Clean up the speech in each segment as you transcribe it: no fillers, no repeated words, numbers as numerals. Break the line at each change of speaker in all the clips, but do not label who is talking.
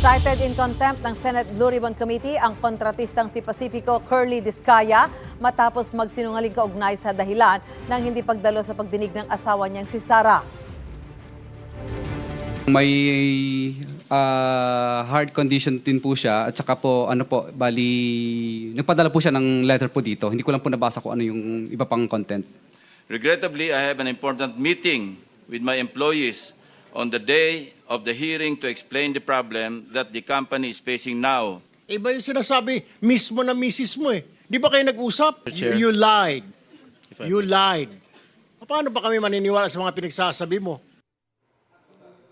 Cited in contempt ng Senate Blue Ribbon Committee ang kontratistang si Pacifico Curly Discaya matapos magsinungaling kaugnay sa dahilan ng hindi pagdalo sa pagdinig ng asawa niyang si Sara.
May heart condition din po siya at saka po bali nagpadala po siya ng letter po dito. Hindi ko lang po nabasa kung ano yung iba pang content.
Regrettably, I have an important meeting with my employees on the day of the hearing to explain the problem that the company is facing now.
Iba yung sinasabi mismo na misis mo eh. Di ba kayo nag-usap?
Chair.
You lied. You lied. Paano ba kami maniniwala sa mga pinagsasabi mo?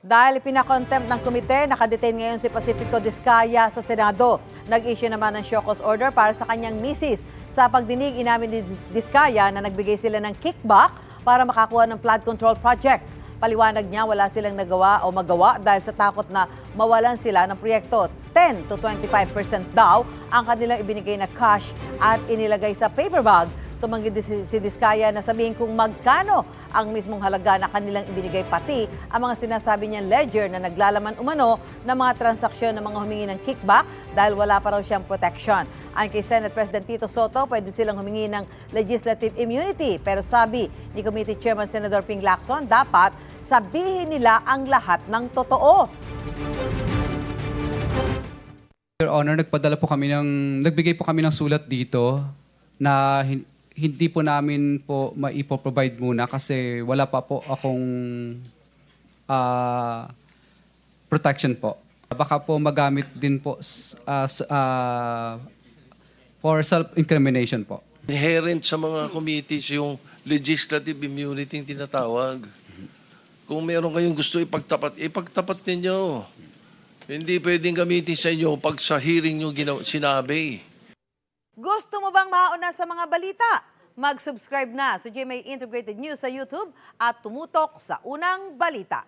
Dahil pinakontempt ng komite, nakadetain ngayon si Pacifico Discaya sa Senado. Nag-issue naman ng show cause order para sa kanyang misis. Sa pagdinig, inamin ni Discaya na nagbigay sila ng kickback para makakuha ng flood control project. Paliwanag niya, wala silang nagawa o magawa dahil sa takot na mawalan sila ng proyekto. 10 to 25% daw ang kanilang ibinigay na cash at inilagay sa paper bag. Tumanggi si Discaya na sabihin kung magkano ang mismong halaga na kanilang ibinigay, pati ang mga sinasabi niyang ledger na naglalaman umano ng mga transaksyon ng mga humingi ng kickback dahil wala pa raw siyang protection. Ayon kay Senate President Tito Soto, pwede silang humingi ng legislative immunity. Pero sabi ni Committee Chairman Senator Ping Lacson, dapat sabihin nila ang lahat ng totoo.
Your Honor, nagbigay po kami ng sulat dito na hindi po namin po maipo-provide muna kasi wala pa po akong protection po. Baka po magamit din po for self-incrimination po.
Inherent sa mga committees yung legislative immunity yung tinatawag. Kung meron kayong gusto ipagtapat ninyo. Hindi pwedeng gamitin sa inyo pag sa hearing nyo sinabi.
Gusto mo bang mauna sa mga balita? Mag-subscribe na sa GMA Integrated News sa YouTube at tumutok sa unang balita.